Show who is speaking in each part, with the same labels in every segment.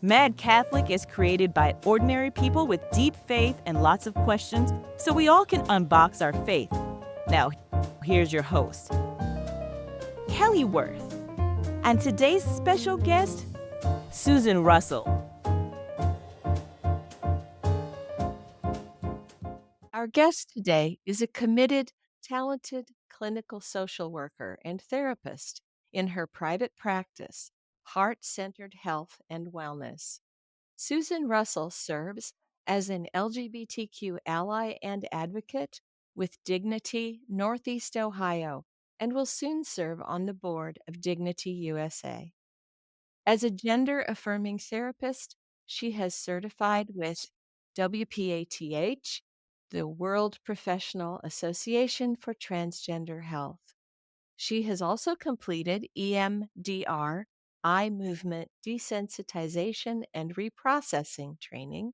Speaker 1: Mad Catholic is created by ordinary people with deep faith and lots of questions, so we all can unbox our faith. Now, here's your host, Kelly Worth, and today's special guest, Susan Russell.
Speaker 2: Our guest today is a committed, talented clinical social worker and therapist in her private practice, Heart Centered Health and Wellness. Susan Russell serves as an LGBTQ ally and advocate with Dignity Northeast Ohio and will soon serve on the board of Dignity USA. As a gender affirming therapist, she has certified with WPATH, the World Professional Association for Transgender Health. She has also completed EMDR, eye movement desensitization and reprocessing training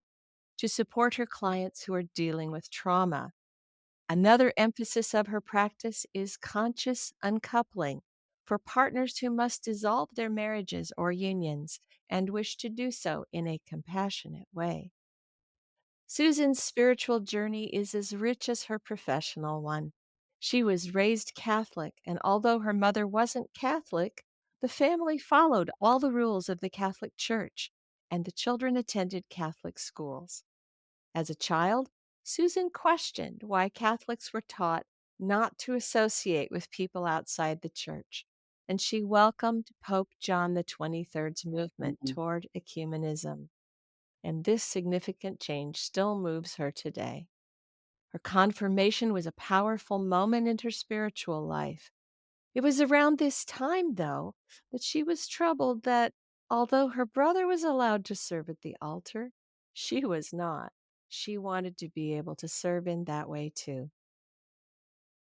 Speaker 2: to support her clients who are dealing with trauma. Another emphasis of her practice is conscious uncoupling for partners who must dissolve their marriages or unions and wish to do so in a compassionate way. Susan's spiritual journey is as rich as her professional one. She was raised Catholic, and although her mother wasn't Catholic, the family followed all the rules of the Catholic Church, and the children attended Catholic schools. As a child, Susan questioned why Catholics were taught not to associate with people outside the church, and she welcomed Pope John the 23rd's movement toward ecumenism. And this significant change still moves her today. Her confirmation was a powerful moment in her spiritual life. It was around this time, though, that she was troubled that although her brother was allowed to serve at the altar, she was not. She wanted to be able to serve in that way too.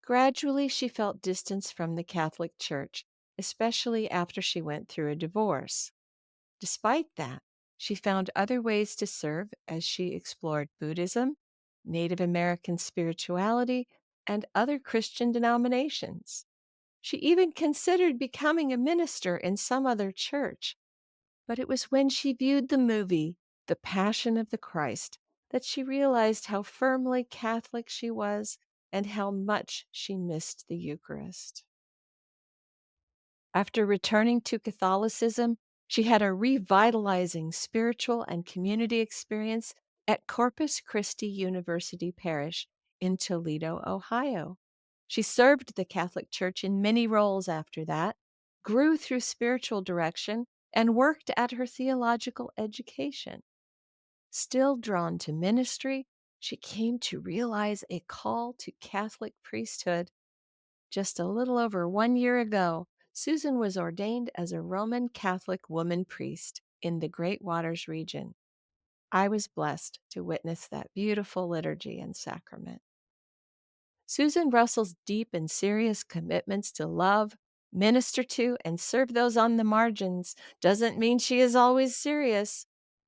Speaker 2: Gradually, she felt distance from the Catholic Church, especially after she went through a divorce. Despite that, she found other ways to serve as she explored Buddhism, Native American spirituality, and other Christian denominations. She even considered becoming a minister in some other church, but it was when she viewed the movie, The Passion of the Christ, that she realized how firmly Catholic she was and how much she missed the Eucharist. After returning to Catholicism, she had a revitalizing spiritual and community experience at Corpus Christi University Parish in Toledo, Ohio. She served the Catholic Church in many roles after that, grew through spiritual direction, and worked at her theological education. Still drawn to ministry, she came to realize a call to Catholic priesthood. Just a little over 1 year ago, Susan was ordained as a Roman Catholic woman priest in the Great Waters region. I was blessed to witness that beautiful liturgy and sacrament. Susan Russell's deep and serious commitments to love, minister to, and serve those on the margins doesn't mean she is always serious.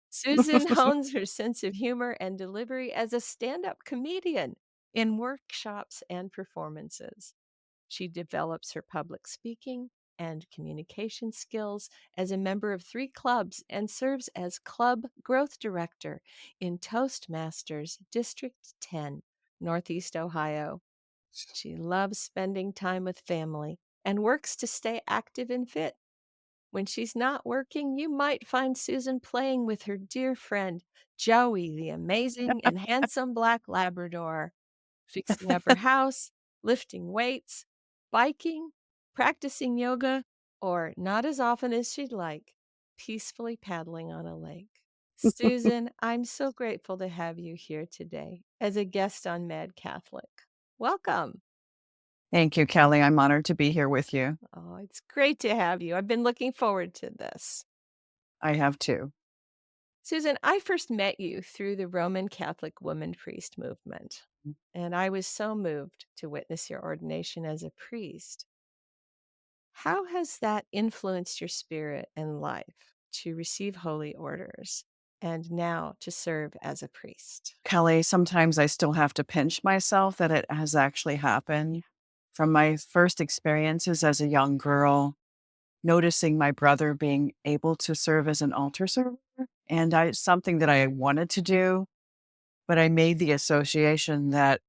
Speaker 2: Susan hones her sense of humor and delivery as a stand up comedian in workshops and performances. She develops her public speaking and communication skills as a member of 3 clubs and serves as club growth director in Toastmasters District 10, Northeast Ohio. She loves spending time with family and works to stay active and fit. When she's not working, you might find Susan playing with her dear friend, Joey, the amazing and handsome black Labrador, fixing up her house, lifting weights, biking, practicing yoga, or not as often as she'd like, peacefully paddling on a lake. Susan, I'm so grateful to have you here today as a guest on Mad Catholic. Welcome.
Speaker 3: Thank you, Kelly. I'm honored to be here with you.
Speaker 2: Oh, it's great to have you. I've been looking forward to this.
Speaker 3: I have too.
Speaker 2: Susan, I first met you through the Roman Catholic woman priest movement, and I was so moved to witness your ordination as a priest. How has that influenced your spirit and life to receive holy orders and now to serve as a priest?
Speaker 3: Kelly, sometimes I still have to pinch myself that it has actually happened. From my first experiences as a young girl, noticing my brother being able to serve as an altar server And it's something that I wanted to do, but I made the association that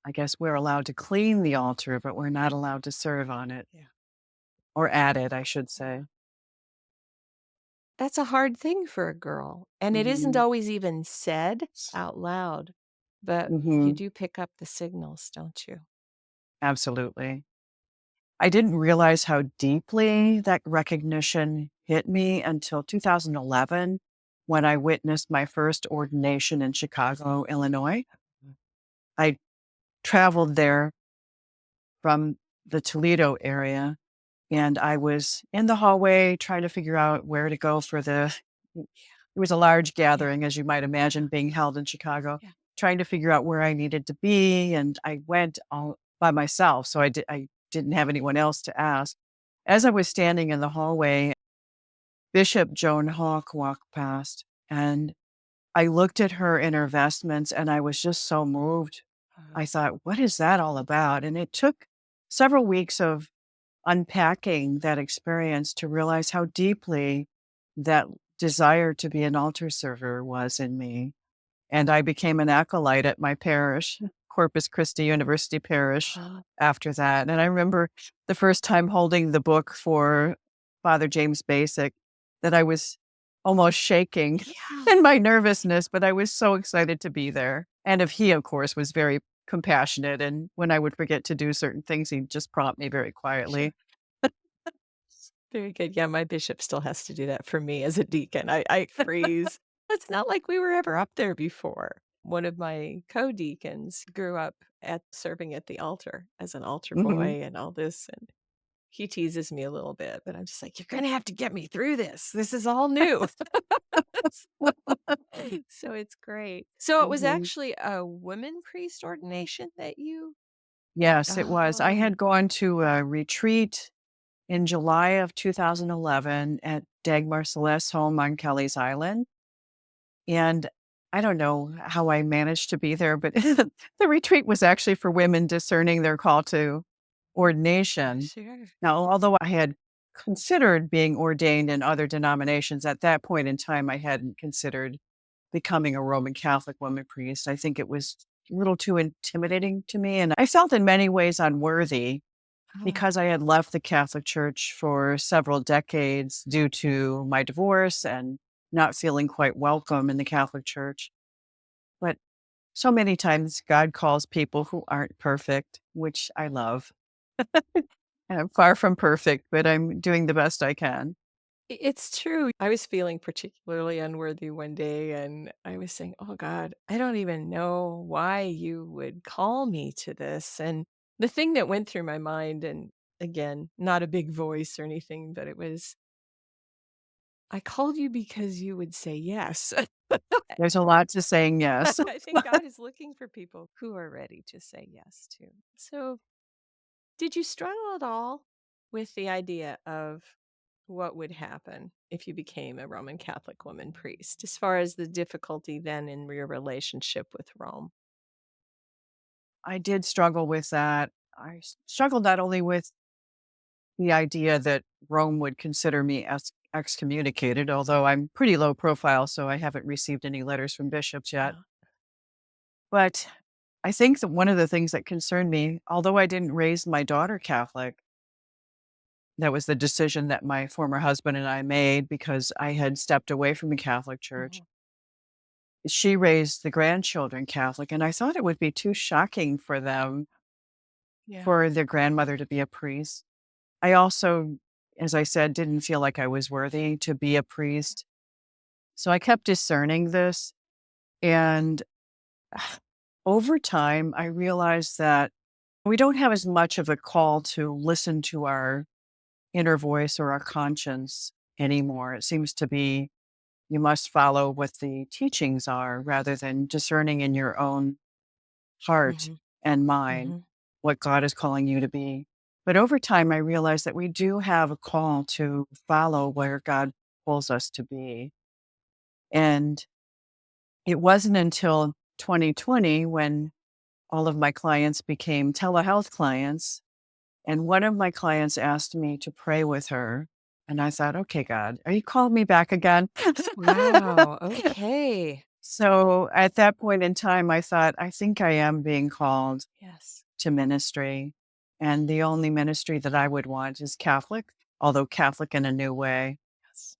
Speaker 3: I guess we're allowed to clean the altar, but we're not allowed to serve on it
Speaker 2: Yeah.
Speaker 3: or at it, I should
Speaker 2: Yeah.
Speaker 3: say.
Speaker 2: That's a hard thing for a girl, and it isn't
Speaker 3: Mhm.
Speaker 2: always even said out loud, but you
Speaker 3: Mhm.
Speaker 2: do pick up the signals, don't you?
Speaker 3: Absolutely. I didn't realize how deeply that recognition hit me until 2011 when I witnessed my first ordination in Chicago, Illinois. I traveled there from the Toledo area, and I was in the hallway trying to figure out where to go for the it was a large
Speaker 2: Yeah,
Speaker 3: gathering, as you might
Speaker 2: yeah,
Speaker 3: imagine, being held in Chicago,
Speaker 2: yeah.
Speaker 3: trying to figure out where I needed to be, and I went all by myself, so I didn't have anyone else to ask. As I was standing in the hallway, Bishop Joan Hawk walked past, and I looked at her in her vestments, and I was just so moved.
Speaker 2: Uh,
Speaker 3: I thought, "What is that all about?" And it took several weeks of unpacking that experience to realize how deeply that desire to be an altar server was in me. And I became an acolyte at my parish, Corpus Christi University Parish,
Speaker 2: uh,
Speaker 3: after that. And I remember the first time holding the book for Father James Basic that I was almost shaking
Speaker 2: yeah,
Speaker 3: in my nervousness, but I was so excited to be there. And if he, of course, was very compassionate. And when I would forget to do certain things, he'd just prompt me very
Speaker 2: sure.
Speaker 3: quietly.
Speaker 2: Very good. Yeah, my bishop still has to do that for me as a deacon. I freeze. It's not like we were ever up there before. One of my co-deacons grew up at serving at the altar as an altar
Speaker 3: Hmm.
Speaker 2: boy and all this, and he teases me a little bit, but I'm just like, "You're gonna have to get me through this. This is all new." So it's great. So it was
Speaker 3: Hmm.
Speaker 2: actually a women priest ordination that you
Speaker 3: Yes, it was. I
Speaker 2: Oh,
Speaker 3: had gone to a retreat in July of 2011 at Dagmar Celeste's home on Kelly's Island. And I don't know how I managed to be there, but the retreat was actually for women discerning their call to ordination.
Speaker 2: sure.
Speaker 3: Now, although I had considered being ordained in other denominations, at that point in time, I hadn't considered becoming a Roman Catholic woman priest. I think it was a little too intimidating to me. And I felt in many ways unworthy
Speaker 2: Oh,
Speaker 3: because I had left the Catholic Church for several decades due to my divorce and not feeling quite welcome in the Catholic Church. But so many times God calls people who aren't perfect, which I love. And I'm far from perfect, but I'm doing the best I can.
Speaker 2: it's true. I was feeling particularly unworthy one day, and I was saying, "Oh God, I don't even know why you would call me to this." And the thing that went through my mind, and again, not a big voice or anything, but it was, "I called you because you would say yes."
Speaker 3: There's a lot to saying yes.
Speaker 2: I think God is looking for people who are ready to say yes to. So, did you struggle at all with the idea of what would happen if you became a Roman Catholic woman priest, as far as the difficulty then in your relationship with Rome?
Speaker 3: I did struggle with that. Struggled not only with the idea that Rome would consider me as excommunicated, although I'm pretty low profile, so I haven't received any letters from bishops yet.
Speaker 2: Uh,
Speaker 3: But I think that one of the things that concerned me, although I didn't raise my daughter Catholic, that was the decision that my former husband and I made because I had stepped away from the Catholic Church.
Speaker 2: mhm,
Speaker 3: She raised the grandchildren Catholic, and I thought it would be too shocking for them
Speaker 2: yeah.
Speaker 3: for their grandmother to be a priest. I also, as I said, didn't feel like I was worthy to be a priest. So I kept discerning this. And over time, I realized that we don't have as much of a call to listen to our inner voice or our conscience anymore. It seems to be you must follow what the teachings are rather than discerning in your own heart
Speaker 2: Mhm,
Speaker 3: and mind
Speaker 2: mhm,
Speaker 3: what God is calling you to be. But over time, I realized that we do have a call to follow where God pulls us to be. And it wasn't until 2020 when all of my clients became telehealth clients. And one of my clients asked me to pray with her. And I thought, okay, God, are you calling me back again?
Speaker 2: Wow. Okay.
Speaker 3: So at that point in time, I thought, I think I am being called
Speaker 2: Yes.
Speaker 3: to ministry. And the only ministry that I would want is Catholic, although Catholic in a new way.
Speaker 2: Yes.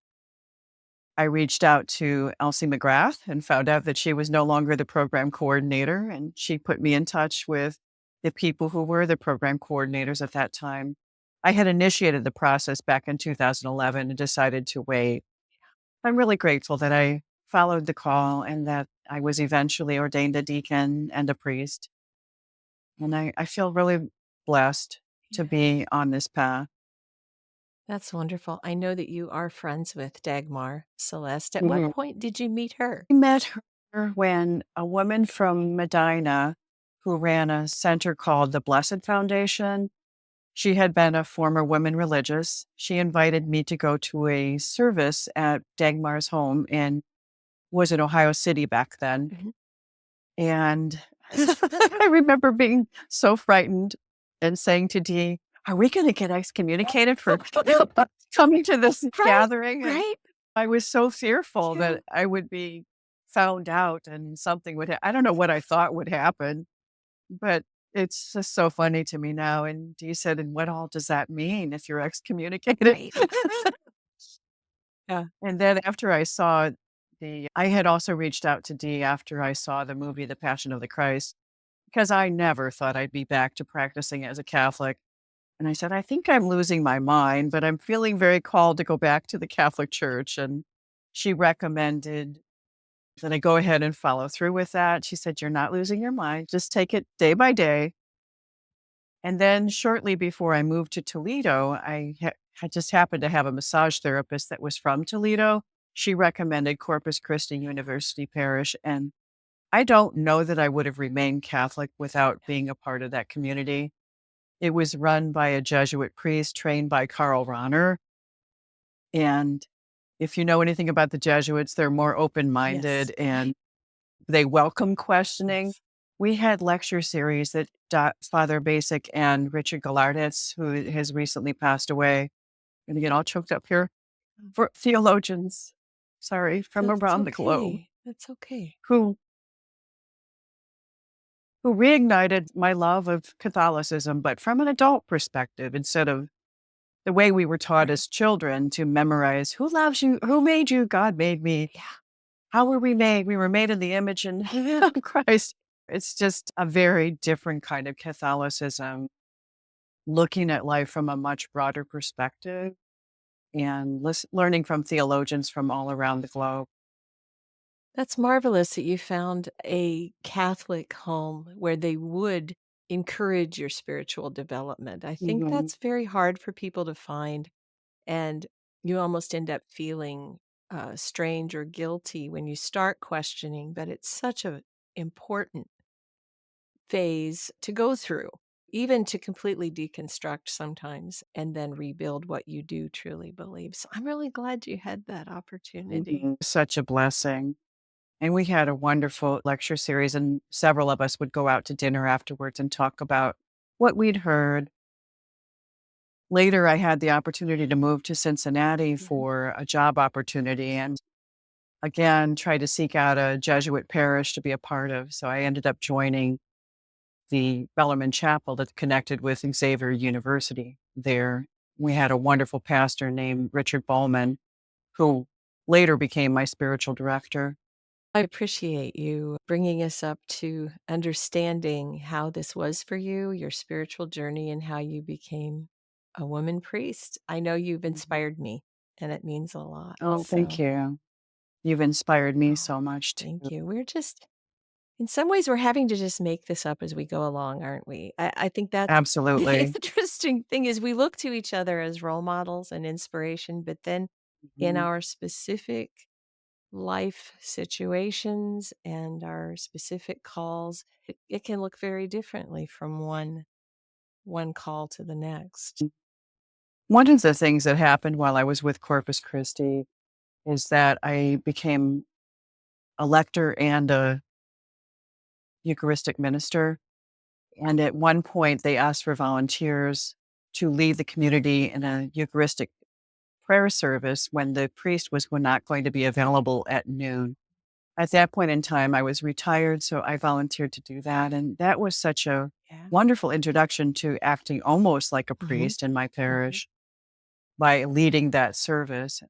Speaker 3: I reached out to Elsie McGrath and found out that she was no longer the program coordinator. And she put me in touch with the people who were the program coordinators at that time. I had initiated the process back in 2011 and decided to wait. I'm really grateful that I followed the call and that I was eventually ordained a deacon and a priest. And I feel really blessed to
Speaker 2: Yeah.
Speaker 3: be on this path.
Speaker 2: That's wonderful. I know that you are friends with Dagmar Celeste. At what
Speaker 3: Mhm.
Speaker 2: point did you meet her?
Speaker 3: I met her when a woman from Medina who ran a center called the Blessed Foundation. She had been a former woman religious. She invited me to go to a service at Dagmar's home in was in Ohio City back then.
Speaker 2: Mhm.
Speaker 3: And I remember being so frightened and saying to Dee, "Are we going to get excommunicated for coming to this
Speaker 2: Right,
Speaker 3: gathering?" And
Speaker 2: right.
Speaker 3: I was so fearful
Speaker 2: Yeah.
Speaker 3: that I would be found out and something would I don't know what I thought would happen, but it's just so funny to me now. And Dee said, "And what all does that mean if you're excommunicated?"
Speaker 2: Right. Yeah.
Speaker 3: And then after I saw I had also reached out to Dee after I saw the movie The Passion of the Christ, because I never thought I'd be back to practicing as a Catholic. And I said, I think I'm losing my mind, but I'm feeling very called to go back to the Catholic Church. And she recommended that I go ahead and follow through with that. She said, "You're not losing your mind. Just take it day by day." And then shortly before I moved to Toledo, had just happened to have a massage therapist that was from Toledo. She recommended Corpus Christi University Parish. And I don't know that I would have remained Catholic without being a part of that community. It was run by a Jesuit priest trained by Karl Rahner. And if you know anything about the Jesuits, they're more open
Speaker 2: Yes.
Speaker 3: minded
Speaker 2: Right.
Speaker 3: and they welcome questioning.
Speaker 2: Yes.
Speaker 3: We had lecture series that Father Basic and Richard Gallarditz, who has recently passed away, going to get all choked up here, for theologians, sorry, from
Speaker 2: That's
Speaker 3: around the globe,
Speaker 2: okay. That's okay.
Speaker 3: who reignited my love of Catholicism, but from an adult perspective, instead of the way we were taught
Speaker 2: Right.
Speaker 3: as children to memorize who loves you, who made you, God made me.
Speaker 2: Yeah.
Speaker 3: How were we made? We were made in the image and of Christ. It's just a very different kind of Catholicism, looking at life from a much broader perspective and learning from theologians from all around the globe.
Speaker 2: That's marvelous that you found a Catholic home where they would encourage your spiritual development. I think
Speaker 3: Mhm.
Speaker 2: that's very hard for people to find, and you almost end up feeling strange or guilty when you start questioning, but it's such a important phase to go through, even to completely deconstruct sometimes and then rebuild what you do truly believe. So I'm really glad you had that opportunity.
Speaker 3: Such a blessing. And we had a wonderful lecture series, and several of us would go out to dinner afterwards and talk about what we'd heard. Later, I had the opportunity to move to Cincinnati
Speaker 2: Mhm.
Speaker 3: for a job opportunity and again try to seek out a Jesuit parish to be a part of. So I ended up joining the Bellarmine Chapel that's connected with Xavier University there. We had a wonderful pastor named Richard Ballman, who later became my spiritual director.
Speaker 2: I appreciate you bringing us up to understanding how this was for you, your spiritual journey, and how you became a woman priest. I know you've
Speaker 3: Mhm.
Speaker 2: inspired me, and it means a lot.
Speaker 3: Oh, thank
Speaker 2: So,
Speaker 3: you. You've inspired me
Speaker 2: oh,
Speaker 3: so much too.
Speaker 2: thank you. We're just, in some ways, we're having to just make this up as we go along, aren't we? I think that's the
Speaker 3: Absolutely.
Speaker 2: interesting thing is we look to each other as role models and inspiration, but then in
Speaker 3: Mhm.
Speaker 2: our specific life situations and our specific calls, it can look very differently from one call to the next.
Speaker 3: One of the things that happened while I was with Corpus Christi is that I became a lector and a Eucharistic minister. And at one point, they asked for volunteers to lead the community in a Eucharistic prayer service when the priest was not going to be available at noon. At that point in time, I was retired, so I volunteered to do that. And that was such a
Speaker 2: Yeah.
Speaker 3: wonderful introduction to acting almost like a
Speaker 2: Mhm.
Speaker 3: priest in my
Speaker 2: Mhm.
Speaker 3: parish by leading that service.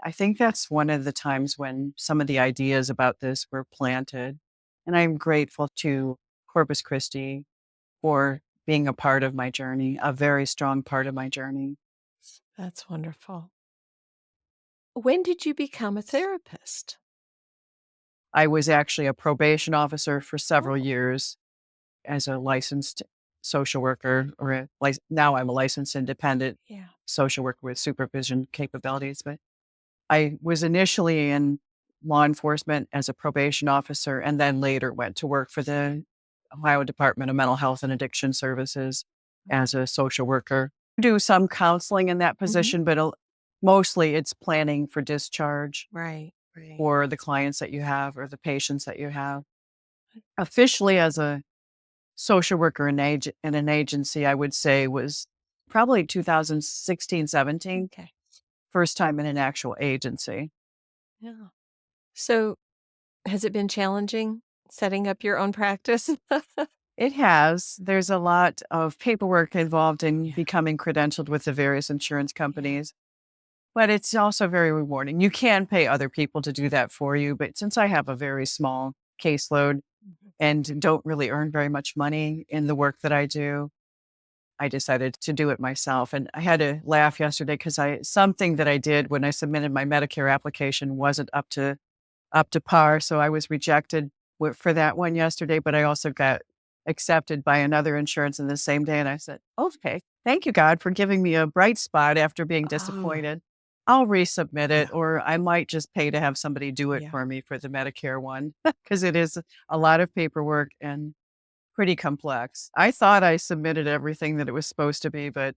Speaker 3: I think that's one of the times when some of the ideas about this were planted. And I'm grateful to Corpus Christi for being a part of my journey, a very strong part of my journey.
Speaker 2: That's wonderful. When did you become a therapist?
Speaker 3: I was actually a probation officer for several
Speaker 2: Oh,
Speaker 3: years as a licensed social worker, or now I'm a licensed independent
Speaker 2: yeah.
Speaker 3: social worker with supervision capabilities. But I was initially in law enforcement as a probation officer and then later went to work for the Ohio Department of Mental Health and Addiction Services as a social worker. Do some counseling in that
Speaker 2: Mhm.
Speaker 3: position, but mostly it's planning for discharge
Speaker 2: Right, right.
Speaker 3: for the clients that you have or the patients that you have. Officially, as a social worker in an agency, I would say was probably 2016, 17,
Speaker 2: Okay.
Speaker 3: first time in an actual agency.
Speaker 2: Yeah. So, has it been challenging setting up your own practice?
Speaker 3: It has. There's a lot of paperwork involved in
Speaker 2: Yeah,
Speaker 3: becoming credentialed with the various insurance
Speaker 2: yeah.
Speaker 3: companies, but it's also very rewarding. You can pay other people to do that for you, but since I have a very small caseload
Speaker 2: Mhm.
Speaker 3: and don't really earn very much money in the work that I do, I decided to do it myself. And I had to laugh yesterday because something that I did when I submitted my Medicare application wasn't up to par. So I was rejected for that one yesterday, but I also got accepted by another insurance in the same day. And I said, okay, thank you, God, for giving me a bright spot after being
Speaker 2: Oh,
Speaker 3: disappointed. I'll resubmit
Speaker 2: yeah,
Speaker 3: it, or I might just pay to have somebody do it
Speaker 2: yeah.
Speaker 3: for me for the Medicare one because it is a lot of paperwork and pretty complex. I thought I submitted everything that it was supposed to be, but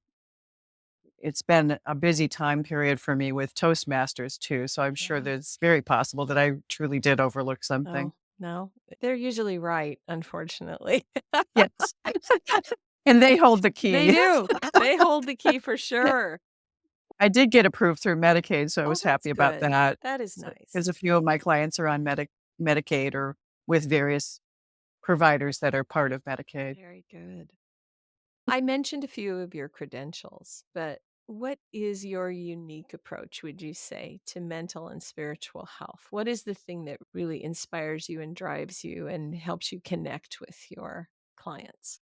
Speaker 3: it's been a busy time period for me with Toastmasters too, so I'm sure
Speaker 2: Yeah.
Speaker 3: that it's very possible that I truly did overlook something.
Speaker 2: Oh, no. They're usually right, unfortunately.
Speaker 3: Yes. And they hold the
Speaker 2: They
Speaker 3: key.
Speaker 2: do. They hold the key for sure.
Speaker 3: I did get approved through Medicaid, so I
Speaker 2: Oh,
Speaker 3: was
Speaker 2: that's
Speaker 3: happy about
Speaker 2: good.
Speaker 3: that.
Speaker 2: That is
Speaker 3: So, because
Speaker 2: nice.
Speaker 3: a few of my clients are on Medicaid or with various providers that are part of Medicaid.
Speaker 2: Very good. I mentioned a few of your credentials, but what is your unique approach, would you say, to mental and spiritual health? What is the thing that really inspires you and drives you and helps you connect with your clients?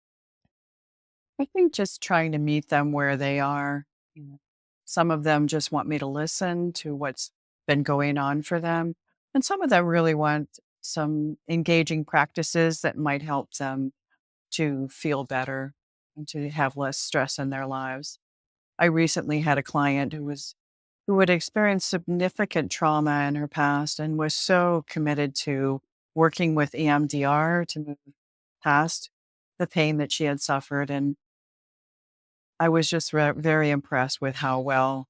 Speaker 3: I think just trying to meet them where they are. You know, some of them just want me to listen to what's been going on for them. And some of them really want some engaging practices that might help them to feel better and to have less stress in their lives. I recently had a client who had experienced significant trauma in her past and was so committed to working with EMDR to move past the pain that she had suffered. And I was just very impressed with how well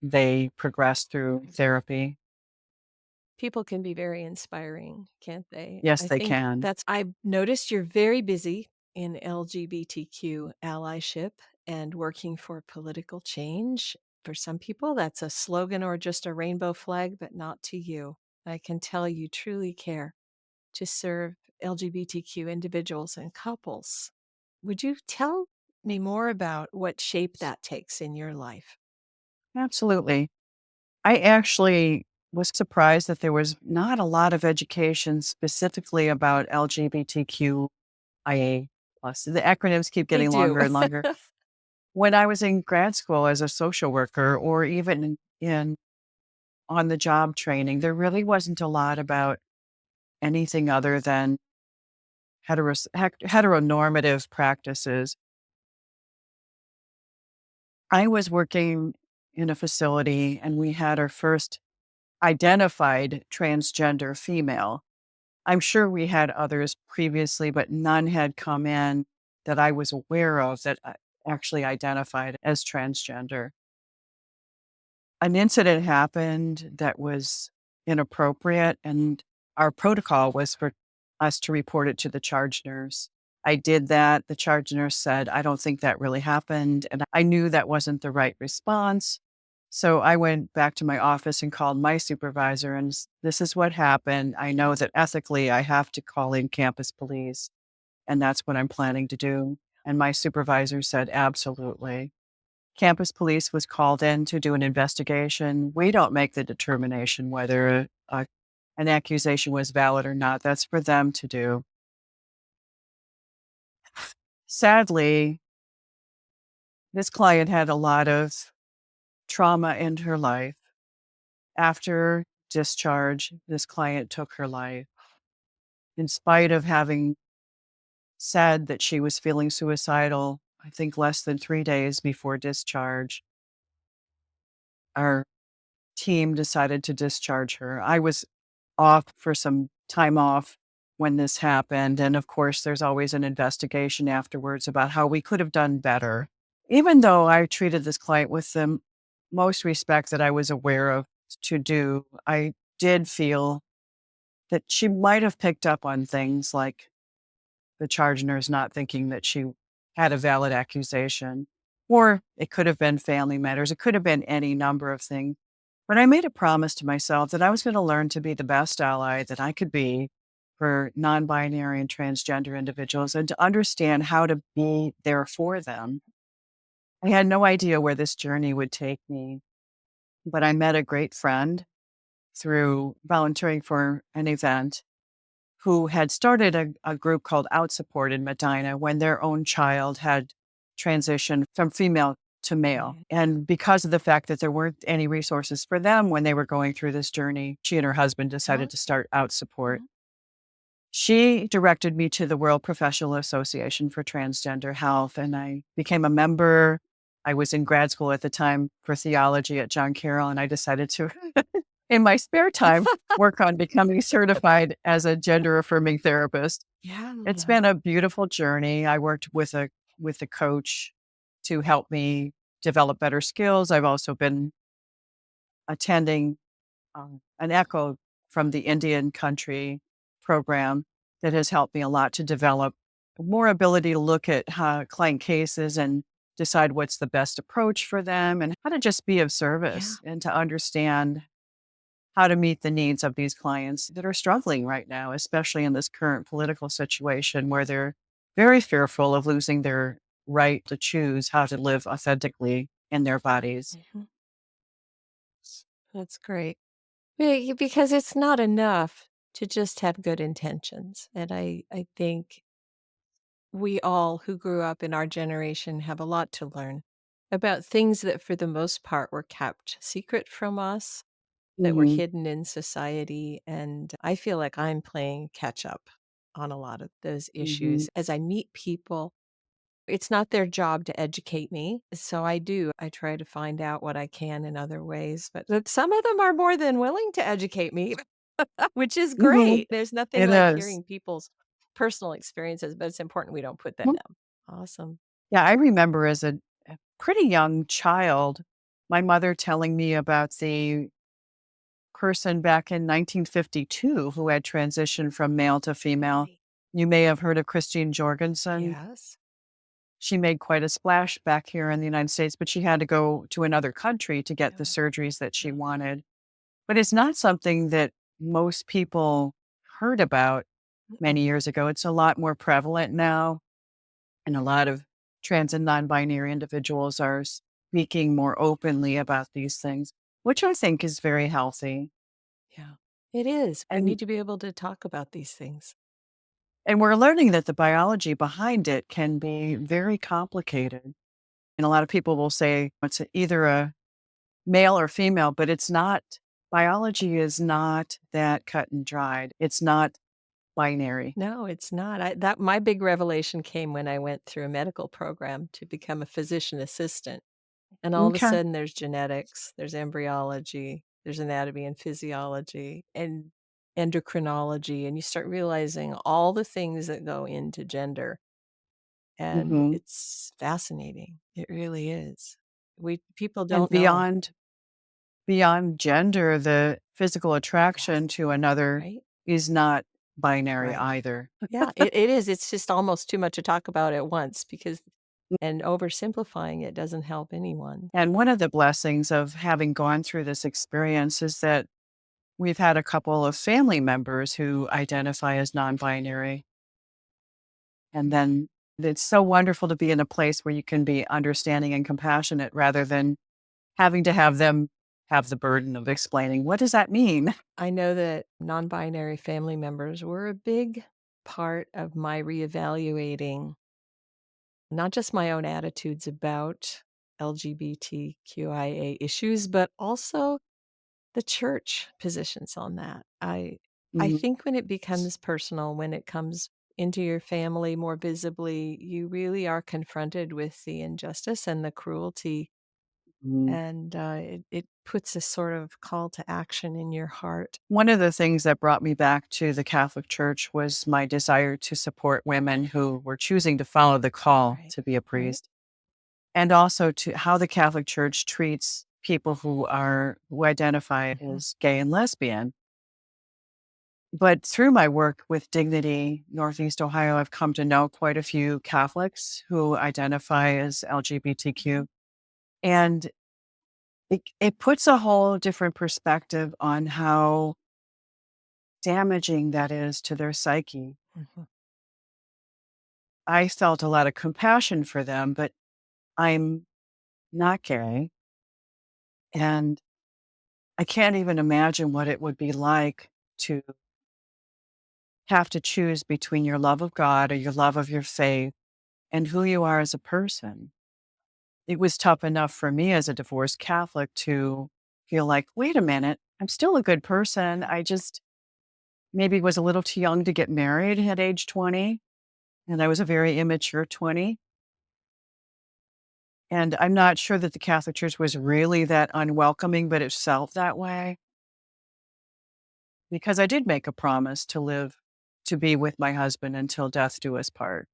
Speaker 3: they progressed through therapy.
Speaker 2: People can be very inspiring, can't they?
Speaker 3: Yes,
Speaker 2: I
Speaker 3: they
Speaker 2: think
Speaker 3: can.
Speaker 2: I've noticed you're very busy in LGBTQ allyship and working for political change. For some people, that's a slogan or just a rainbow flag, but not to you. I can tell you truly care to serve LGBTQ individuals and couples. Would you tell me more about what shape that takes in your life?
Speaker 3: Absolutely. I actually was surprised that there was not a lot of education specifically about LGBTQIA plus. The acronyms keep
Speaker 2: They
Speaker 3: getting
Speaker 2: do.
Speaker 3: longer and longer. When I was in grad school as a social worker or even in on the job training, there really wasn't a lot about anything other than heteronormative practices. I was working in a facility and we had our first identified transgender female. I'm sure we had others previously, but none had come in that I was aware of that actually identified as transgender. An incident happened that was inappropriate, and our protocol was for us to report it to the charge nurse. I did that. The charge nurse said, I don't think that really happened. And I knew that wasn't the right response. So I went back to my office and called my supervisor, and this is what happened. I know that ethically I have to call in campus police, and that's what I'm planning to do. And my supervisor said, absolutely. Campus police was called in to do an investigation. We don't make the determination whether an accusation was valid or not. That's for them to do. Sadly, this client had a lot of trauma in her life. After discharge, this client took her life. In spite of having said that she was feeling suicidal, I think less than 3 days before discharge, our team decided to discharge her. I was off for some time off when this happened. And of course, there's always an investigation afterwards about how we could have done better. Even though I treated this client with the most respect that I was aware of to do, I did feel that she might have picked up on things like the charge nurse not thinking that she had a valid accusation, or it could have been family matters. It could have been any number of things. But I made a promise to myself that I was going to learn to be the best ally that I could be for non binary and transgender individuals and to understand how to be there for them. I had no idea where this journey would take me, but I met a great friend through volunteering for an event who had started a group called Out Support in Medina when their own child had transitioned from female to male. And because of the fact that there weren't any resources for them when they were going through this journey, she and her husband decided to start Out Support. She directed me to the World Professional Association for Transgender Health, and I became a member. I was in grad school at the time for theology at John Carroll, and I decided to, in my spare time, work on becoming certified as a gender affirming therapist.
Speaker 2: Yeah.
Speaker 3: It's been a beautiful journey. I worked with a coach to help me develop better skills. I've also been attending an ECHO from the Indian country program that has helped me a lot to develop more ability to look at client cases and decide what's the best approach for them and how to just be of service and to understand how to meet the needs of these clients that are struggling right now, especially in this current political situation where they're very fearful of losing their right to choose how to live authentically in their bodies.
Speaker 2: Mhm. That's great. Because it's not enough to just have good intentions. And I think we all who grew up in our generation have a lot to learn about things that, for the most part, were kept secret from us, that were
Speaker 3: Hmm.
Speaker 2: hidden in society. And I feel like I'm playing catch up on a lot of those
Speaker 3: Hmm.
Speaker 2: issues as I meet people. It's not their job to educate me. So I do. I try to find out what I can in other ways. But some of them are more than willing to educate me, which is
Speaker 3: Hmm.
Speaker 2: great. There's nothing
Speaker 3: It
Speaker 2: like
Speaker 3: is.
Speaker 2: hearing people's personal experiences, but it's important we don't put them
Speaker 3: Mm.
Speaker 2: down. Awesome.
Speaker 3: Yeah, I remember as a pretty young child, my mother telling me about the person back in 1952 who had transitioned from male to female.
Speaker 2: Really?
Speaker 3: You may have heard of Christine Jorgensen.
Speaker 2: Yes.
Speaker 3: She made quite a splash back here in the United States, but she had to go to another country to get the
Speaker 2: Yeah.
Speaker 3: surgeries that she wanted. But it's not something that most people heard about
Speaker 2: Mm-mm.
Speaker 3: many years ago. It's a lot more prevalent now, and a lot of trans and non binary individuals are speaking more openly about these things, which I think is very healthy.
Speaker 2: Yeah. It is. We
Speaker 3: And
Speaker 2: need to be able to talk about these things.
Speaker 3: And we're learning that the biology behind it can be very complicated. And a lot of people will say it's either a male or female, but it's not. Biology is not that cut and dried. It's not binary.
Speaker 2: No, it's not. That my big revelation came when I went through a medical program to become a physician assistant. And all of a
Speaker 3: Okay.
Speaker 2: sudden there's genetics, there's embryology, there's anatomy and physiology and endocrinology, and you start realizing all the things that go into gender. And
Speaker 3: Hmm.
Speaker 2: it's fascinating. It really is. We people
Speaker 3: And
Speaker 2: don't know.
Speaker 3: beyond gender, the physical
Speaker 2: Yes.
Speaker 3: attraction to another
Speaker 2: Right?
Speaker 3: is not binary
Speaker 2: Right.
Speaker 3: either.
Speaker 2: Yeah, it is. It's just almost too much to talk about at once because and oversimplifying it doesn't help anyone.
Speaker 3: And one of the blessings of having gone through this experience is that we've had a couple of family members who identify as non-binary. And then it's so wonderful to be in a place where you can be understanding and compassionate rather than having to have them have the burden of explaining, what does that mean?
Speaker 2: I know that non-binary family members were a big part of my reevaluating not just my own attitudes about LGBTQIA issues, but also the church positions on that. I
Speaker 3: Mhm,
Speaker 2: think when it becomes personal, when it comes into your family more visibly, you really are confronted with the injustice and the cruelty,
Speaker 3: mhm.
Speaker 2: and it puts a sort of call to action in your heart.
Speaker 3: One of the things that brought me back to the Catholic Church was my desire to support women who were choosing to follow the call
Speaker 2: Right.
Speaker 3: to be a
Speaker 2: Right.
Speaker 3: priest, and also to how the Catholic Church treats people who identify
Speaker 2: Mhm.
Speaker 3: as gay and lesbian. But through my work with Dignity Northeast Ohio, I've come to know quite a few Catholics who identify as LGBTQ. And it puts a whole different perspective on how damaging that is to their psyche.
Speaker 2: Mhm.
Speaker 3: I felt a lot of compassion for them, but I'm not gay. And I can't even imagine what it would be like to have to choose between your love of God or your love of your faith and who you are as a person. It was tough enough for me as a divorced Catholic to feel like, wait a minute, I'm still a good person. I just maybe was a little too young to get married at age 20. And I was a very immature 20. And I'm not sure that the Catholic Church was really that unwelcoming, but it felt that way because I did make a promise to live to be with my husband until death do us part.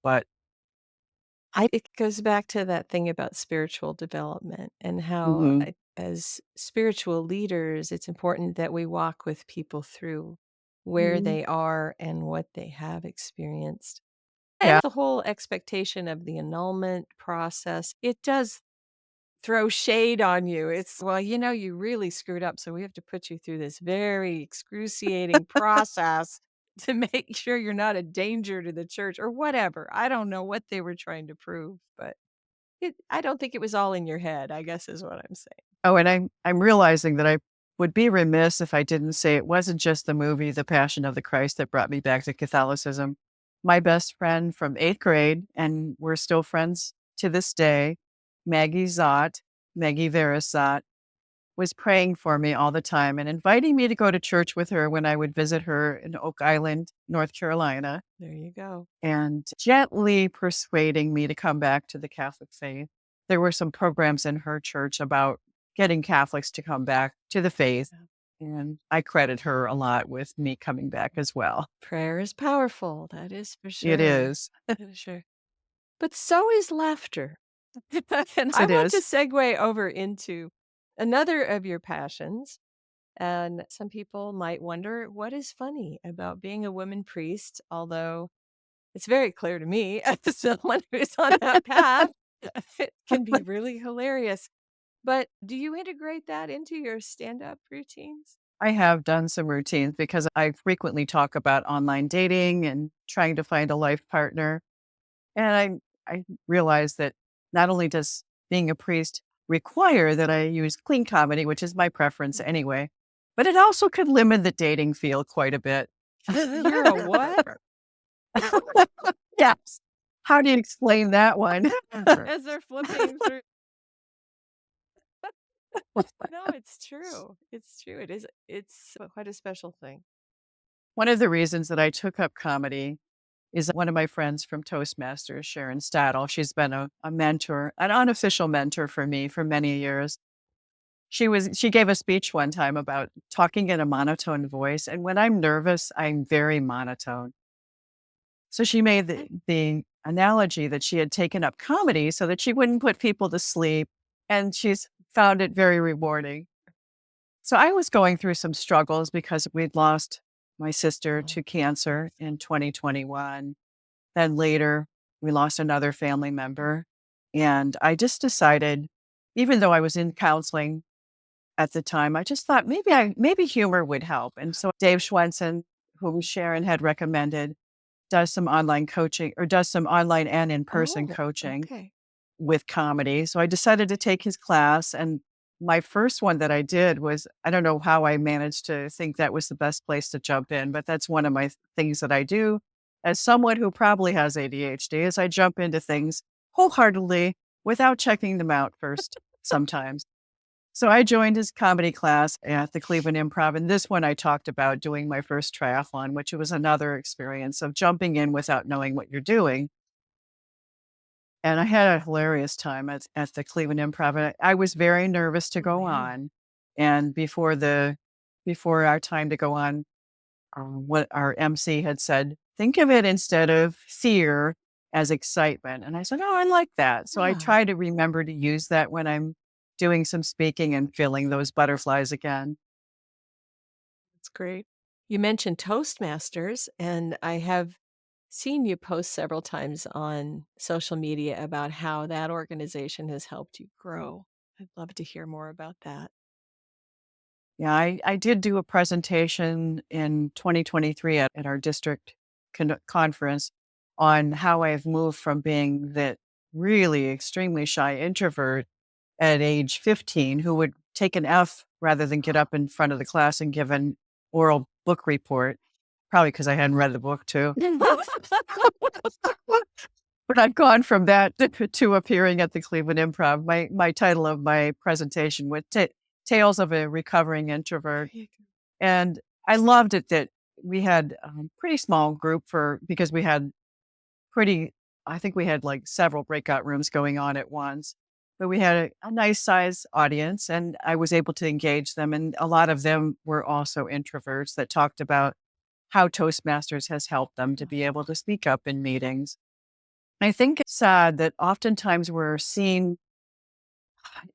Speaker 3: But
Speaker 2: It goes back to that thing about spiritual development and how,
Speaker 3: mhm,
Speaker 2: as spiritual leaders, it's important that we walk with people through where
Speaker 3: mhm,
Speaker 2: they are and what they have experienced. And
Speaker 3: yeah.
Speaker 2: the whole expectation of the annulment process, it does throw shade on you. It's, well, you really screwed up. So we have to put you through this very excruciating process to make sure you're not a danger to the church or whatever. I don't know what they were trying to prove, but I don't think it was all in your head, I guess is what I'm saying.
Speaker 3: Oh, and I'm realizing that I would be remiss if I didn't say it wasn't just the movie The Passion of the Christ that brought me back to Catholicism. My best friend from 8th grade, and we're still friends to this day, Maggie Zott, Maggie Verisot, was praying for me all the time and inviting me to go to church with her when I would visit her in Oak Island, North Carolina,
Speaker 2: There you go.
Speaker 3: and gently persuading me to come back to the Catholic faith. There were some programs in her church about getting Catholics to come back to the faith,
Speaker 2: Yeah.
Speaker 3: and I credit her a lot with me coming back as well.
Speaker 2: Prayer is powerful, that is for
Speaker 3: It
Speaker 2: sure.
Speaker 3: is.
Speaker 2: That is sure. But so is laughter. And
Speaker 3: Yes,
Speaker 2: I
Speaker 3: it
Speaker 2: want to
Speaker 3: is.
Speaker 2: segue over into another of your passions. And some people might wonder what is funny about being a woman priest, although it's very clear to me as someone who's on that path, it can be really hilarious. But do you integrate that into your stand-up routines?
Speaker 3: I have done some routines because I frequently talk about online dating and trying to find a life partner. And I realize that not only does being a priest require that I use clean comedy, which is my preference
Speaker 2: Mm.
Speaker 3: anyway, but it also could limit the dating field quite a bit.
Speaker 2: You're a what?
Speaker 3: Yes. How do you explain that one?
Speaker 2: As they're flipping through. No, it's true. It's true. It's quite a special thing.
Speaker 3: One of the reasons that I took up comedy is one of my friends from Toastmasters, Sharon Staddle. She's been a mentor, an unofficial mentor for me for many years. She gave a speech one time about talking in a monotone voice, and when I'm nervous, I'm very monotone. So she made the analogy that she had taken up comedy so that she wouldn't put people to sleep, and she's found it very rewarding. So I was going through some struggles because we'd lost my sister
Speaker 2: Oh,
Speaker 3: to cancer in 2021. Then later, We lost another family member. And I just decided, even though I was in counseling at the time, I just thought maybe humor would help. And so Dave Schwensen, whom Sharon had recommended, does some online coaching or does some online and in-person
Speaker 2: Oh,
Speaker 3: coaching
Speaker 2: okay.
Speaker 3: with comedy. So I decided to take his class. And my first one that I did was, I don't know how I managed to think that was the best place to jump in, but that's one of my things that I do as someone who probably has ADHD is I jump into things wholeheartedly without checking them out first sometimes. So I joined his comedy class at the Cleveland Improv. And this one I talked about doing my first triathlon, which was another experience of jumping in without knowing what you're doing. And I had a hilarious time at the Cleveland Improv. And I was very nervous to
Speaker 2: Oh,
Speaker 3: go
Speaker 2: man.
Speaker 3: on. And before our time to go on, what our MC had said, think of it instead of fear as excitement. And I said, oh, I like that. So I
Speaker 2: Ah,
Speaker 3: try to remember to use that when I'm doing some speaking and feeling those butterflies again.
Speaker 2: that's great. You mentioned Toastmasters, and I have seen you post several times on social media about how that organization has helped you grow. I'd love to hear more about that.
Speaker 3: Yeah, I did do a presentation in 2023 at our district conference on how I've moved from being that really extremely shy introvert at age 15 who would take an F rather than get up in front of the class and give an oral book report, probably because I hadn't read the book too. But I've gone from that to appearing at the Cleveland Improv. My title of my presentation was Tales of a Recovering
Speaker 2: There
Speaker 3: Introvert.
Speaker 2: you go.
Speaker 3: And I loved it that we had a pretty small group because we had pretty, I think we had like several breakout rooms going on at once. But we had a nice size audience and I was able to engage them. And a lot of them were also introverts that talked about how Toastmasters has helped them to be able to speak up in meetings. I think it's sad that oftentimes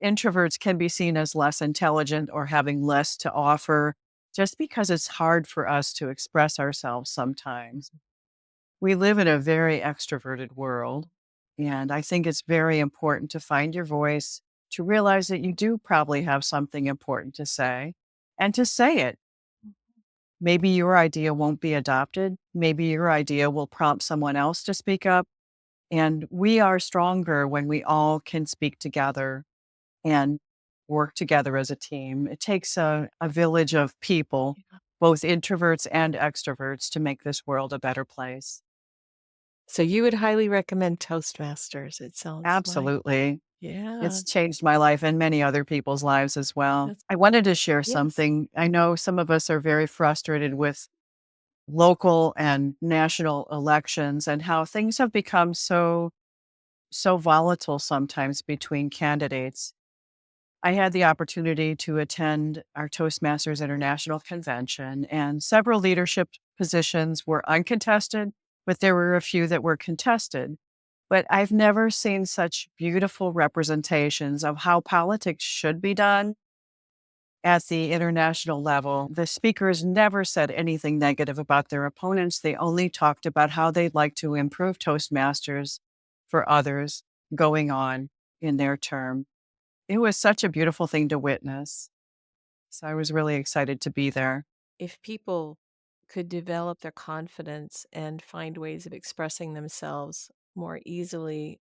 Speaker 3: introverts can be seen as less intelligent or having less to offer just because it's hard for us to express ourselves sometimes. We live in a very extroverted world, and I think it's very important to find your voice, to realize that you do probably have something important to say, and to say it. Maybe your idea won't be adopted. Maybe your idea will prompt someone else to speak up. And we are stronger when we all can speak together and work together as a team. It takes a village of people,
Speaker 2: Yeah.
Speaker 3: both introverts and extroverts, to make this world a better place.
Speaker 2: So you would highly recommend Toastmasters, it sounds like.
Speaker 3: Absolutely.
Speaker 2: Yeah,
Speaker 3: It's changed my life and many other people's lives as well.
Speaker 2: that's
Speaker 3: I wanted to share
Speaker 2: yes.
Speaker 3: something. I know some of us are very frustrated with local and national elections and how things have become so volatile sometimes between candidates. I had the opportunity to attend our Toastmasters International Convention, and several leadership positions were uncontested, but there were a few that were contested. But I've never seen such beautiful representations of how politics should be done at the international level. The speakers never said anything negative about their opponents. They only talked about how they'd like to improve Toastmasters for others going on in their term. It was such a beautiful thing to witness. So I was really excited to be there.
Speaker 2: If people could develop their confidence and find ways of expressing themselves more easily,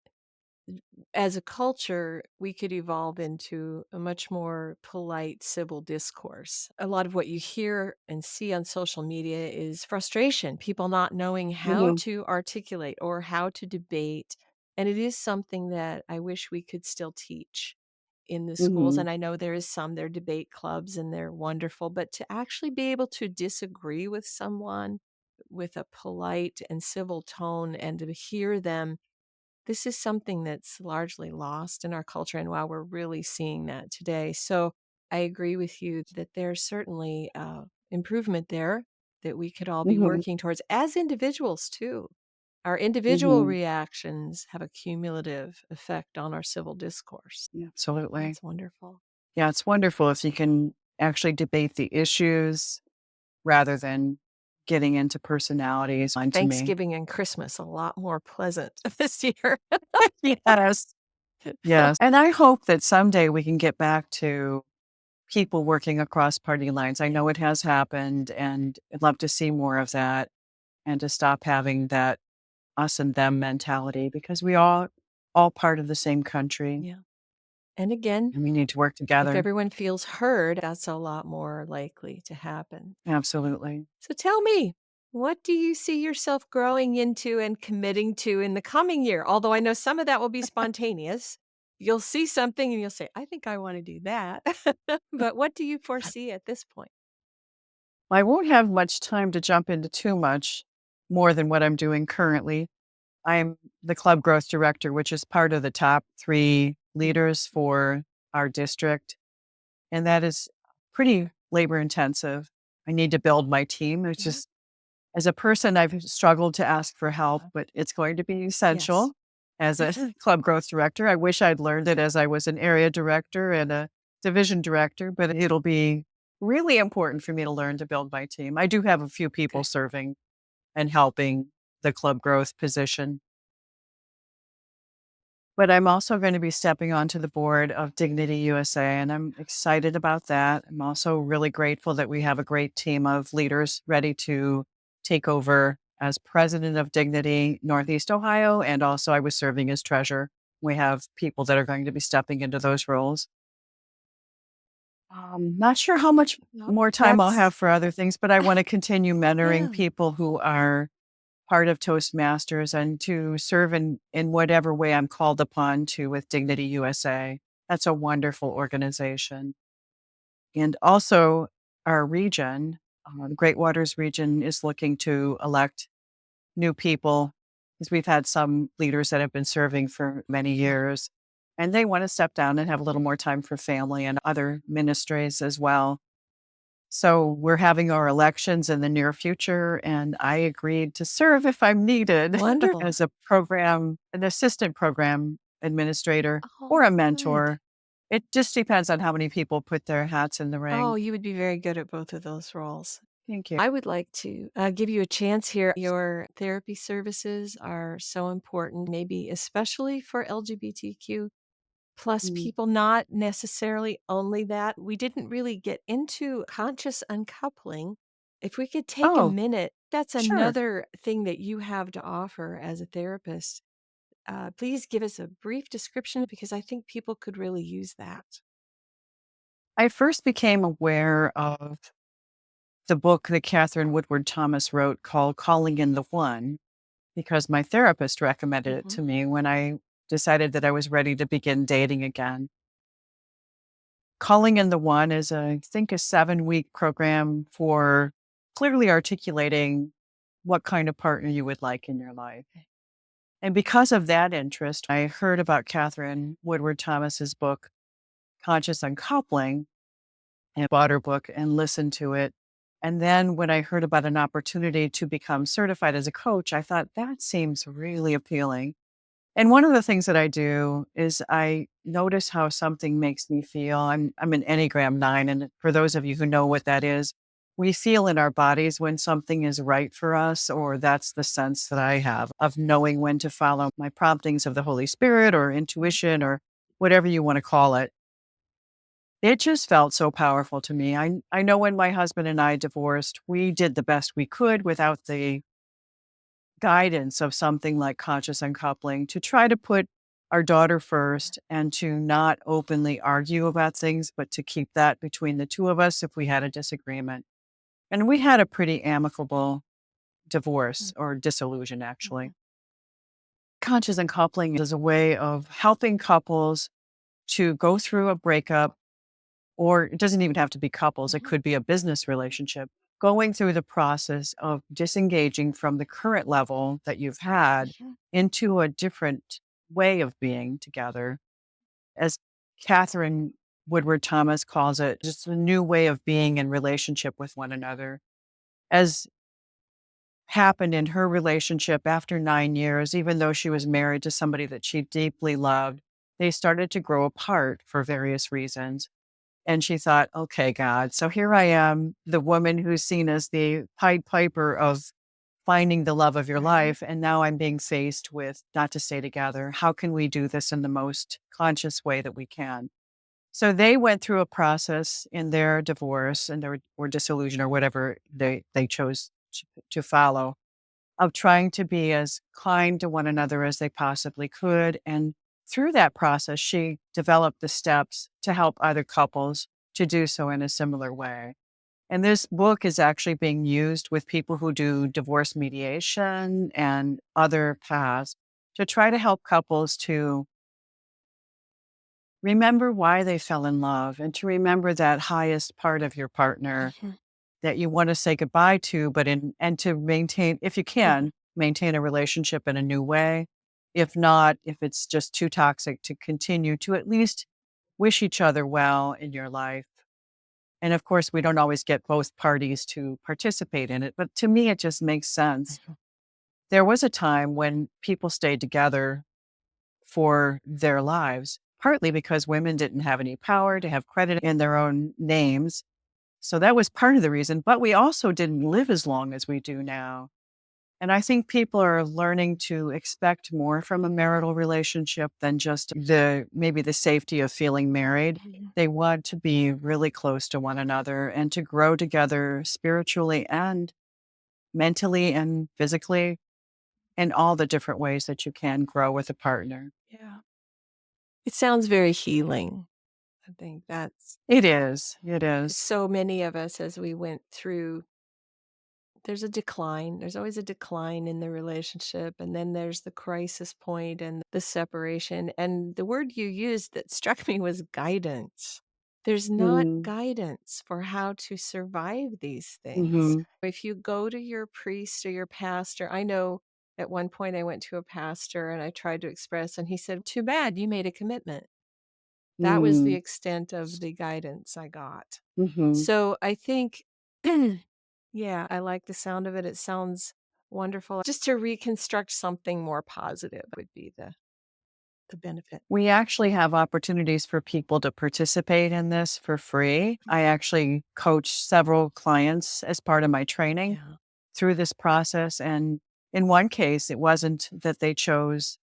Speaker 2: as a culture, we could evolve into a much more polite civil discourse. A lot of what you hear and see on social media is frustration, people not knowing how
Speaker 3: Mhm,
Speaker 2: to articulate or how to debate. And it is something that I wish we could still teach in the schools.
Speaker 3: mhm,
Speaker 2: And I know there are debate clubs and they're wonderful, but to actually be able to disagree with someone with a polite and civil tone and to hear them, this is something that's largely lost in our culture, and while we're really seeing that today. So I agree with you that there's certainly improvement there that we could all be
Speaker 3: mhm,
Speaker 2: working towards as individuals too. Our individual
Speaker 3: mhm.
Speaker 2: reactions have a cumulative effect on our civil discourse.
Speaker 3: Yeah, absolutely.
Speaker 2: That's wonderful.
Speaker 3: Yeah, it's wonderful if you can actually debate the issues rather than getting into personalities onto me.
Speaker 2: Thanksgiving and Christmas a lot more pleasant this year.
Speaker 3: Yes. Yes. And I hope that someday we can get back to people working across party lines. I know it has happened, and I'd love to see more of that and to stop having that us and them mentality because we all part of the same country
Speaker 2: Yeah. And again,
Speaker 3: and we need to work
Speaker 2: if
Speaker 3: together.
Speaker 2: everyone feels heard, that's a lot more likely to happen.
Speaker 3: Absolutely.
Speaker 2: So tell me, what do you see yourself growing into and committing to in the coming year? Although I know some of that will be spontaneous. You'll see something and you'll say, I think I want to do that. But what do you foresee at this point?
Speaker 3: I won't have much time to jump into too much more than what I'm doing currently. I'm the club growth director, which is part of the top 3 leaders for our district. And that is pretty labor intensive. I need to build my team. It's
Speaker 2: Mhm.
Speaker 3: just, as a person, I've struggled to ask for help, but it's going to be
Speaker 2: Yes.
Speaker 3: essential as a club growth director. I wish I'd learned it as I was an area director and a division director, but it'll be really important for me to learn to build my team. I do have a few people
Speaker 2: Good.
Speaker 3: serving and helping the club growth position. But I'm also going to be stepping onto the board of Dignity USA, and I'm excited about that. I'm also really grateful that we have a great team of leaders ready to take over as president of Dignity Northeast Ohio, and also I was serving as treasurer. We have people that are going to be stepping into those roles. Not sure how much
Speaker 2: Well,
Speaker 3: more time I'll
Speaker 2: that's
Speaker 3: have for other things, but I want to continue mentoring
Speaker 2: yeah.
Speaker 3: people who are part of Toastmasters and to serve in whatever way I'm called upon to with Dignity USA. That's a wonderful organization. And also, our region, the Great Waters region, is looking to elect new people because we've had some leaders that have been serving for many years and they want to step down and have a little more time for family and other ministries as well. So we're having our elections in the near future, and I agreed to serve if I'm needed
Speaker 2: Wonderful.
Speaker 3: as an assistant program administrator or
Speaker 2: Oh,
Speaker 3: a
Speaker 2: good.
Speaker 3: mentor. It just depends on how many people put their hats in the
Speaker 2: Oh,
Speaker 3: ring.
Speaker 2: you would be very good at both of those roles.
Speaker 3: Thank you.
Speaker 2: I would like to give you a chance here. Your therapy services are so important, maybe especially for LGBTQ plus
Speaker 3: Mm.
Speaker 2: people, not necessarily only that. We didn't really get into conscious uncoupling. If we could take a
Speaker 3: Oh,
Speaker 2: minute, that's
Speaker 3: sure.
Speaker 2: another thing that you have to offer as a therapist. Please give us a brief description because I think people could really use that.
Speaker 3: I first became aware of the book that Catherine Woodward Thomas wrote called Calling in the One because my therapist recommended it
Speaker 2: Hmm.
Speaker 3: to me when I decided that I was ready to begin dating again. Calling in the One is, I think, a 7-week program for clearly articulating what kind of partner you would like in your life. And because of that interest, I heard about Catherine Woodward Thomas's book, Conscious Uncoupling, and bought her book and listened to it. And then when I heard about an opportunity to become certified as a coach, I thought that seems really appealing. And one of the things that I do is I notice how something makes me feel. I'm an Enneagram 9, and for those of you who know what that is, we feel in our bodies when something is right for us, or that's the sense that I have of knowing when to follow my promptings of the Holy Spirit or intuition or whatever you want to call it. It just felt so powerful to me. I know when my husband and I divorced, we did the best we could without the guidance of something like conscious uncoupling to try to put our daughter first and to not openly argue about things, but to keep that between the two of us if we had a disagreement. And we had a pretty amicable divorce or dissolution, actually.
Speaker 2: Mhm.
Speaker 3: Conscious uncoupling is a way of helping couples to go through a breakup, or it doesn't even have to be couples, it
Speaker 2: Mhm.
Speaker 3: could be a business relationship, going through the process of disengaging from the current level that you've had
Speaker 2: Mhm.
Speaker 3: into a different way of being together. As Catherine Woodward Thomas calls it, just a new way of being in relationship with one another. As happened in her relationship after 9 years, even though she was married to somebody that she deeply loved, they started to grow apart for various reasons. And she thought, okay, God, so here I am, the woman who's seen as the Pied Piper of finding the love of your
Speaker 2: Right.
Speaker 3: life. And now I'm being faced with not to stay together. How can we do this in the most conscious way that we can? So they went through a process in their divorce and their or disillusion or whatever they chose to follow of trying to be as kind to one another as they possibly could. And through that process, she developed the steps to help other couples to do so in a similar way. And this book is actually being used with people who do divorce mediation and other paths to try to help couples to remember why they fell in love and to remember that highest part of your partner
Speaker 2: Mhm.
Speaker 3: that you want to say goodbye to, but and to maintain, if you
Speaker 2: Mhm.
Speaker 3: can, maintain a relationship in a new way. If not, if it's just too toxic to continue to at least wish each other well in your life. And of course, we don't always get both parties to participate in it, but to me, it just makes sense.
Speaker 2: Mhm.
Speaker 3: There was a time when people stayed together for their lives, partly because women didn't have any power to have credit in their own names. So that was part of the reason, but we also didn't live as long as we do now. And I think people are learning to expect more from a marital relationship than just maybe the safety of feeling married.
Speaker 2: Mhm.
Speaker 3: They want to be really close to one another and to grow together spiritually and mentally and physically in all the different ways that you can grow with a partner.
Speaker 2: Yeah. It sounds very healing. I think that's
Speaker 3: It is. It
Speaker 2: 'cause
Speaker 3: is.
Speaker 2: so many of us as we went through there's a decline. There's always a decline in the relationship, and then there's the crisis point and the separation, and the word you used that struck me was guidance. There's not
Speaker 3: Mm-hmm.
Speaker 2: guidance for how to survive these things.
Speaker 3: Mm-hmm.
Speaker 2: If you go to your priest or your pastor, I know at one point I went to a pastor and I tried to express, and he said, "Too bad, you made a commitment." That was the extent of the guidance I got.
Speaker 3: Mm-hmm.
Speaker 2: So I think yeah, I like the sound of it. It sounds wonderful. Just to reconstruct something more positive would be the benefit.
Speaker 3: We actually have opportunities for people to participate in this for free.
Speaker 2: Mm.
Speaker 3: I actually coach several clients as part of my training
Speaker 2: Yeah.
Speaker 3: through this process. And in one case, it wasn't that they chose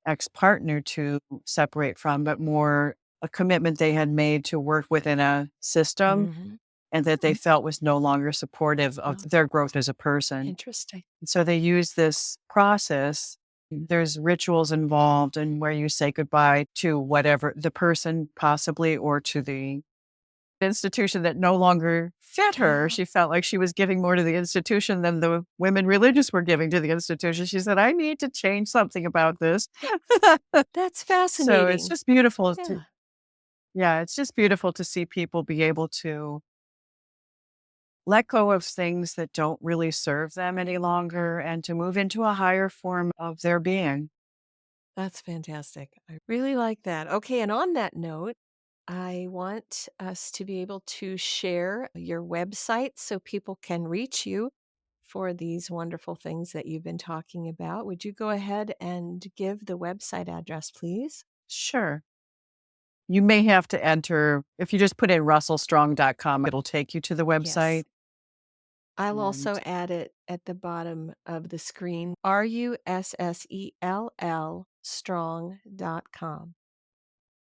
Speaker 3: ex partner to separate from, but more a commitment they had made to work within a system
Speaker 2: Mhm.
Speaker 3: and that they felt was no longer supportive of
Speaker 2: Oh,
Speaker 3: their growth as a person.
Speaker 2: interesting.
Speaker 3: So they use this process. There's rituals involved and where you say goodbye to whatever the person possibly or to the institution that no longer fit her.
Speaker 2: Yeah.
Speaker 3: She felt like she was giving more to the institution than the women religious were giving to the institution. She said, I need to change something about this.
Speaker 2: That's
Speaker 3: So it's
Speaker 2: fascinating.
Speaker 3: just beautiful to,
Speaker 2: Yeah.
Speaker 3: yeah, it's just beautiful to see people be able to let go of things that don't really serve them any longer and to move into a higher form of their being.
Speaker 2: That's fantastic. I really like that. Okay, and on that note, I want us to be able to share your website so people can reach you for these wonderful things that you've been talking about. Would you go ahead and give the website address, please?
Speaker 3: Sure. You may have to enter, if you just put in russellstrong.com, it'll take you to the
Speaker 2: Yes.
Speaker 3: website.
Speaker 2: I'll
Speaker 3: And
Speaker 2: also add it at the bottom of the screen. RUSSELL strong.com.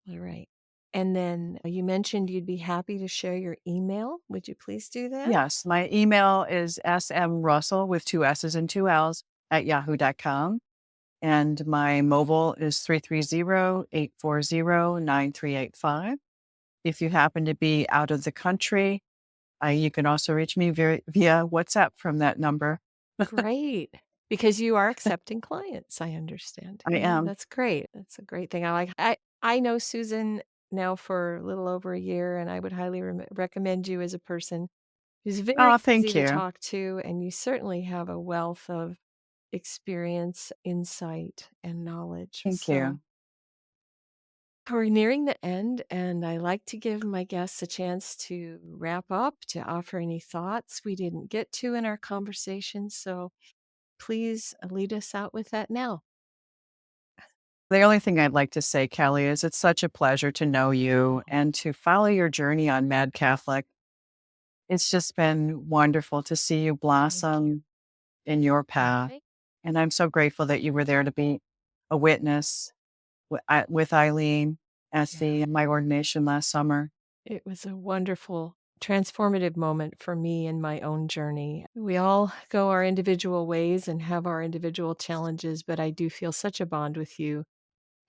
Speaker 2: All right. And then you mentioned you'd be happy to share your email. Would you please do that?
Speaker 3: yes, my email is smrussell with two S's and two L's at yahoo.com. And my mobile is 330-840-9385. If you happen to be out of the country, you can also reach me via WhatsApp from that number.
Speaker 2: Great. Because you are accepting clients, I understand.
Speaker 3: I
Speaker 2: Yeah,
Speaker 3: am.
Speaker 2: that's great. That's a great thing. I know Susan now for a little over a year, and I would highly recommend you as a person who's very
Speaker 3: Oh,
Speaker 2: easy
Speaker 3: thank
Speaker 2: to
Speaker 3: you.
Speaker 2: talk to, and you certainly have a wealth of experience, insight, and knowledge.
Speaker 3: Thank
Speaker 2: So
Speaker 3: you.
Speaker 2: we're nearing the end, and I like to give my guests a chance to wrap up, to offer any thoughts we didn't get to in our conversation. So please lead us out with that now.
Speaker 3: The only thing I'd like to say, Kelly, is it's such a pleasure to know you and to follow your journey on Mad Catholic. It's just been wonderful to see you
Speaker 2: Thank you.
Speaker 3: blossom in your path.
Speaker 2: Thank-
Speaker 3: And I'm so grateful that you were there to be a witness with Eileen at my ordination last summer.
Speaker 2: It was a wonderful, transformative moment for me in my own journey. We all go our individual ways and have our individual challenges, but I do feel such a bond with you.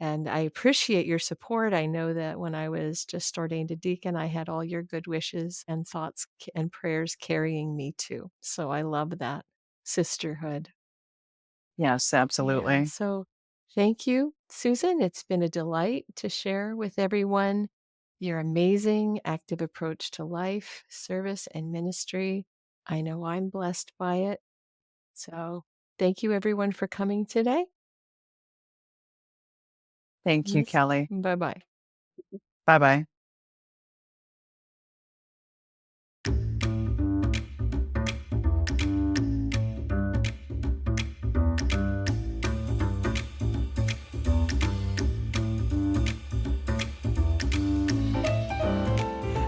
Speaker 2: And I appreciate your support. I know that when I was just ordained a deacon, I had all your good wishes and thoughts and prayers carrying me too. So I love that sisterhood.
Speaker 3: Yes,
Speaker 2: Yeah.
Speaker 3: absolutely.
Speaker 2: So thank you, Susan. It's been a delight to share with everyone your amazing active approach to life, service, and ministry. I know I'm blessed by it. So thank you, everyone, for coming today.
Speaker 3: Thank you, Kelly.
Speaker 2: Bye bye.
Speaker 3: Bye bye.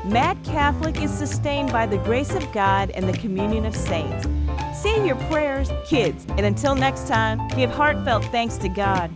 Speaker 1: Mad Catholic is sustained by the grace of God and the communion of saints. Say your prayers, kids, and until next time, give heartfelt thanks to God.